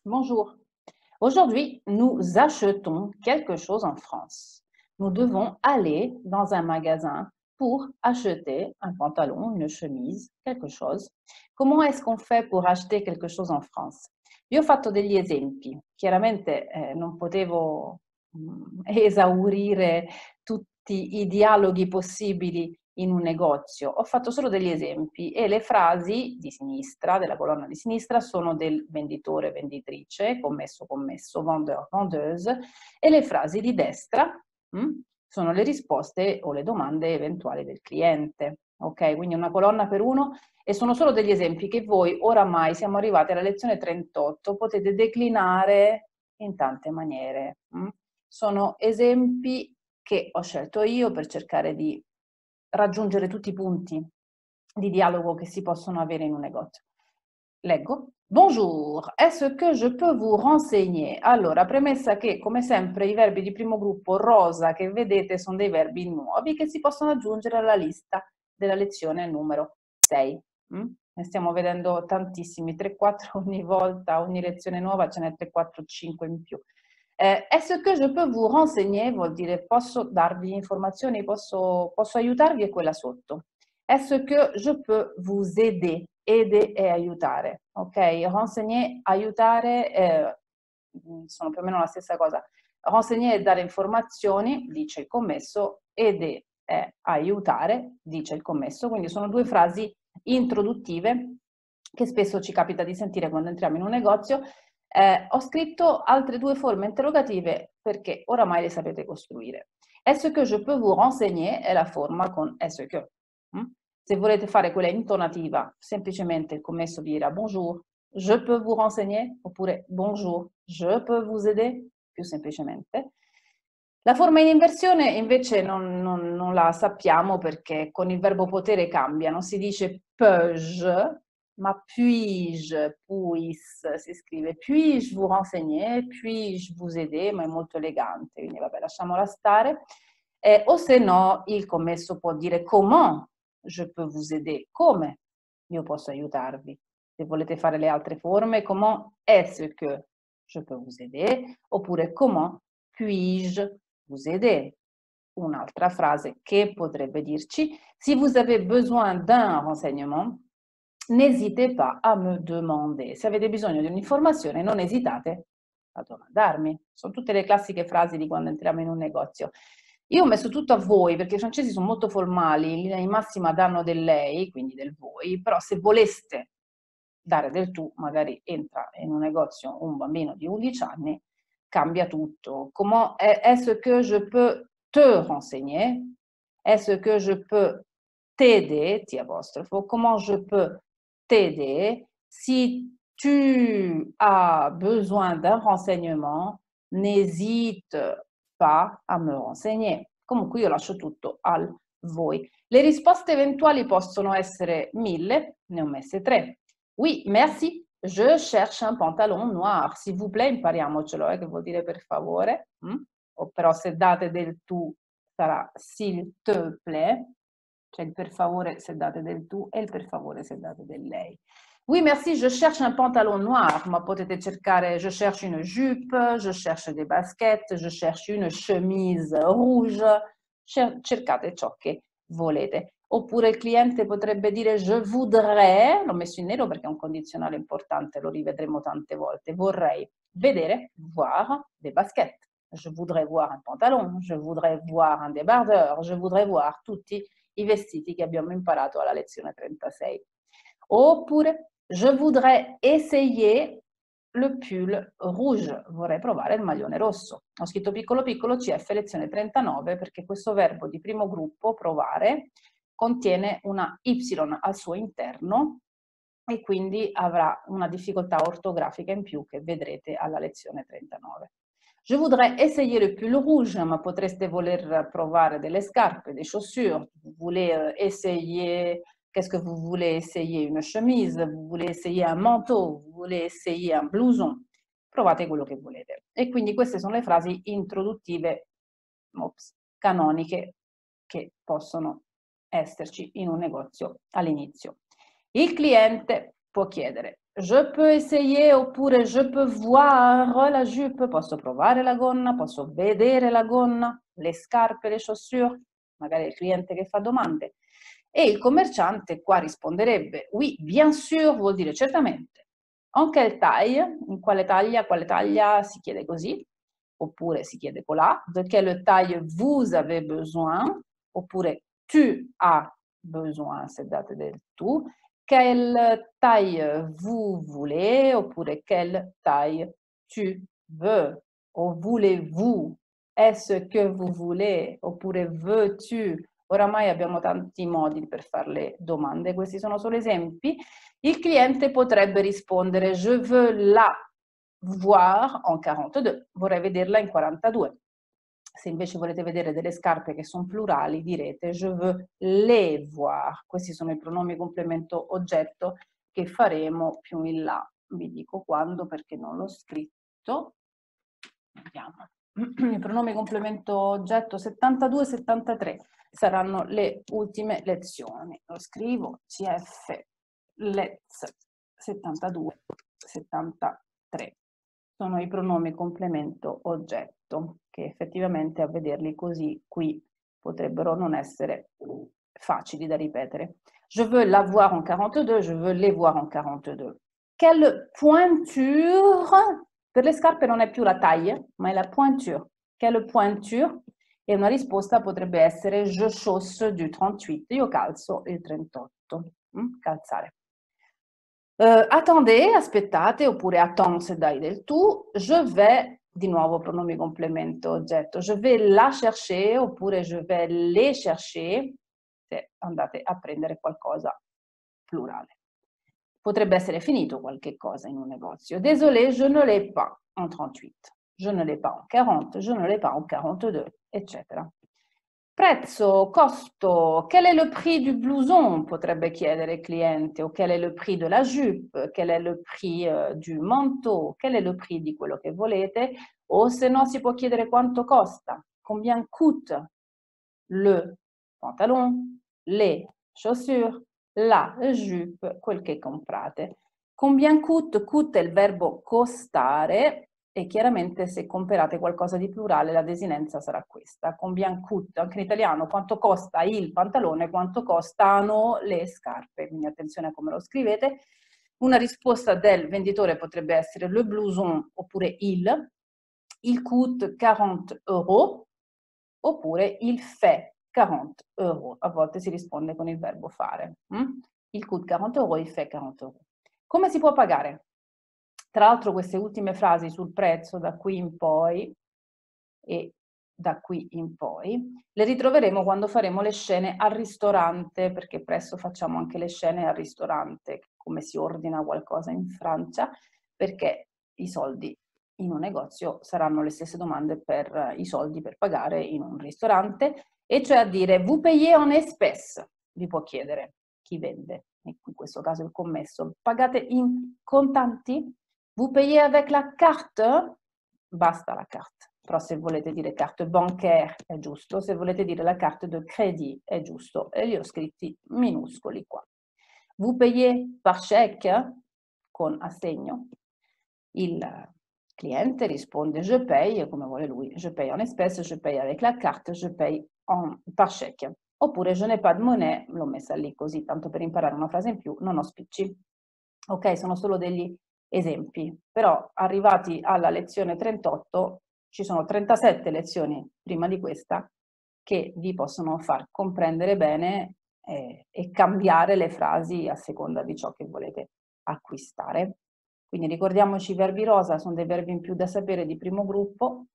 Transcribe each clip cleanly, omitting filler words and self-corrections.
Bonjour. Aujourd'hui, nous achetons quelque chose en France. Nous devons aller dans un magasin pour acheter un pantalon, une chemise, quelque chose. Comment est-ce qu'on fait pour acheter quelque chose en France? Io ho fatto degli esempi. Chiaramente non potevo esaurire tutti i dialoghi possibili in un negozio. Ho fatto solo degli esempi e le frasi di sinistra, della colonna di sinistra, sono del venditore, venditrice, commesso, commesso, vendeur, vendeuse, e le frasi di destra sono le risposte o le domande eventuali del cliente. Ok, quindi una colonna per uno e sono solo degli esempi che voi oramai siamo arrivati alla lezione 38, potete declinare in tante maniere. Sono esempi che ho scelto io per cercare di raggiungere tutti i punti di dialogo che si possono avere in un negozio. Leggo. Bonjour, est-ce que je peux vous renseigner? Allora, premessa che, come sempre, i verbi di primo gruppo rosa che vedete sono dei verbi nuovi che si possono aggiungere alla lista della lezione numero 6. Ne stiamo vedendo tantissimi, 3-4 ogni volta, ogni lezione nuova ce n'è 3-4-5 in più. Est-ce que je peux vous renseigner? Vuol dire posso darvi informazioni, posso aiutarvi, è quella sotto. Est-ce que je peux vous aider? Aider è aiutare, ok? Renseigner, aiutare, sono più o meno la stessa cosa. Renseigner è dare informazioni, dice il commesso, aider è aiutare, dice il commesso, quindi sono due frasi introduttive che spesso ci capita di sentire quando entriamo in un negozio. Ho scritto altre due forme interrogative perché oramai le sapete costruire. Est-ce que je peux vous renseigner? È la forma con est-ce que. Se volete fare quella intonativa, semplicemente il commesso vi dirà bonjour, je peux vous renseigner, oppure bonjour, je peux vous aider, più semplicemente. La forma in inversione invece non la sappiamo perché con il verbo potere cambia, non si dice peux-je, ma puis-je, puis si scrive puis-je vous renseigner, puis-je vous aider, ma è molto elegante, quindi vabbè lasciamola stare. O se no il commesso può dire comment je peux vous aider, come io posso aiutarvi. Se volete fare le altre forme, comment est-ce que je peux vous aider, oppure comment puis-je vous aider. Un'altra frase che potrebbe dirci, si vous avez besoin d'un renseignement, n'hésitez pas à me demander. Se avete bisogno di un'informazione, non esitate a domandarmi. Sono tutte le classiche frasi di quando entriamo in un negozio. Io ho messo tutto a voi perché i francesi sono molto formali, in linea di massima danno del lei, quindi del voi, però se voleste dare del tu, magari entra in un negozio un bambino di 11 anni, cambia tutto. Comment est-ce que je peux te renseigner? Est-ce que je peux t'aider? T apostrofo. Comment je peux t'aider? Si tu as besoin d'un renseignement, n'hésite pas a me renseigner. Comunque io lascio tutto al voi. Le risposte eventuali possono essere 1000, ne ho messe 3. Oui, merci. Je cherche un pantalon noir. S'il vous plaît, impariamocelo, che vuol dire per favore. O però se date del tu sarà s'il te plaît, cioè il per favore se date del tu e il per favore se date del lei. Oui, merci, je cherche un pantalon noir, ma potete cercare je cherche une jupe, je cherche des baskets, je cherche une chemise rouge, cercate ciò che volete. Oppure il cliente potrebbe dire je voudrais, l'ho messo in nero perché è un condizionale importante, lo rivedremo tante volte, vorrei vedere, voir des baskets. Je voudrais voir un pantalon, je voudrais voir un débardeur, je voudrais voir tutti i vestiti che abbiamo imparato alla lezione 36. Oppure je voudrais essayer le pull rouge, vorrei provare il maglione rosso. Ho scritto piccolo piccolo CF lezione 39 perché questo verbo di primo gruppo, provare, contiene una Y al suo interno e quindi avrà una difficoltà ortografica in più che vedrete alla lezione 39. Je voudrais essayer le pull rouge, ma potreste voler provare delle scarpe, des chaussures, vous voulez essayer, qu'est-ce que vous voulez essayer? Une chemise, vous voulez essayer un manteau, vous voulez essayer un blouson, provate quello che volete. E quindi queste sono le frasi introduttive, canoniche, che possono esserci in un negozio all'inizio. Il cliente può chiedere, je peux essayer oppure je peux voir la jupe, posso provare la gonna, posso vedere la gonna, le scarpe, le chaussures, magari è il cliente che fa domande. E il commerciante qua risponderebbe oui, bien sûr, vuol dire certamente. En quelle taille? In quale taglia si chiede così, oppure si chiede colà. De quelle taille vous avez besoin? Oppure tu as besoin, se date del tu. Quelle taille vous voulez? Oppure quelle taille tu veux? O voulez-vous? Est-ce que vous voulez? Oppure veux-tu? Oramai abbiamo tanti modi per fare le domande, questi sono solo esempi. Il cliente potrebbe rispondere je veux la voir en 42, vorrei vederla in 42. Se invece volete vedere delle scarpe che sono plurali, direte je veux les voir. Questi sono i pronomi complemento oggetto che faremo più in là. Vi dico quando perché non l'ho scritto. Vediamo. I pronomi complemento oggetto 72 e 73 saranno le ultime lezioni. Lo scrivo CF Let's 72 73. Sono i pronomi complemento oggetto che effettivamente a vederli così qui potrebbero non essere facili da ripetere. Je veux la voir en 42, je veux les voir en 42. Quelle pointure? Per le scarpe non è più la taille, ma è la pointure. Quelle pointure? E una risposta potrebbe essere je chausse du 38. Io calzo il 38. Calzare. Attendez, aspettate, oppure attends se dai del tu. Je vais, di nuovo pronomi complemento oggetto. Je vais la chercher, oppure je vais les chercher, se andate a prendere qualcosa plurale. Potrebbe essere finito qualche cosa in un negozio. Désolé, je ne l'ai pas en 38. Je ne l'ai pas en 40, je ne l'ai pas en 42, eccetera. Prezzo, costo, quel est le prix du blouson? Potrebbe chiedere il cliente, o quel est le prix de la jupe, quel est le prix du manteau, quel est le prix di quello che volete, o se no si può chiedere quanto costa, combien coûte le pantalon, les chaussures, la jupe, quel che comprate. Combien coûte? Coûte è il verbo costare e chiaramente se comprate qualcosa di plurale la desinenza sarà questa. Combien coûte? Anche in italiano quanto costa il pantalone, quanto costano le scarpe. Quindi attenzione a come lo scrivete. Una risposta del venditore potrebbe essere le blouson oppure il coûte 40 euro oppure il fait 40 euro. A volte si risponde con il verbo fare. Il coûte 40 euro, il fait 40 euro. Come si può pagare? Tra l'altro queste ultime frasi sul prezzo da qui in poi e da qui in poi le ritroveremo quando faremo le scene al ristorante, perché presto facciamo anche le scene al ristorante, come si ordina qualcosa in Francia, perché i soldi in un negozio saranno le stesse domande per i soldi per pagare in un ristorante, e cioè a dire vous payez en espèces, vi può chiedere chi vende, in questo caso il commesso, pagate in contanti? Vous payez avec la carte? Basta la carte. Però se volete dire carte bancaire è giusto, se volete dire la carte de crédit è giusto, e li ho scritti minuscoli qua. Vous payez par chèque? Con assegno. Il cliente risponde je paye, come vuole lui, je paye en espèces, je paye avec la carte, je paye par chèque. Oppure je n'ai pas de monnaie, l'ho messa lì così, tanto per imparare una frase in più, non ho spicci. Ok, sono solo degli esempi, però arrivati alla lezione 38 ci sono 37 lezioni prima di questa che vi possono far comprendere bene e cambiare le frasi a seconda di ciò che volete acquistare. Quindi ricordiamoci i verbi rosa, sono dei verbi in più da sapere di primo gruppo,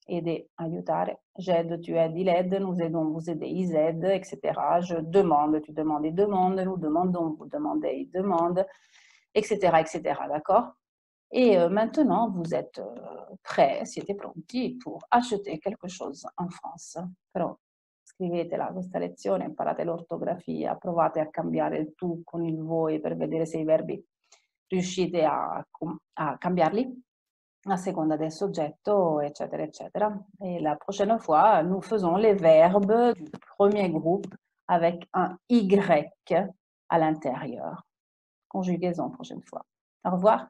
aider, aiutare, j'aide, tu aides, il aide, nous aidons, vous aidez, ils aident, etc. Je demande, tu demandes, il demande, nous demandons, vous demandez, il demande, etc., etc., d'accord? Et maintenant, vous êtes prêts, siete pronti pour acheter quelque chose en France. Però scrivetela questa lezione, imparate l'ortografia, provate a cambiare il tu con il voi per vedere se i verbi riuscite a cambiarli a seconda del soggetto, eccetera, eccetera. Et la prochaine fois, nous faisons les verbes du premier groupe avec un Y à l'intérieur. conjugaison prochaine fois. Au revoir.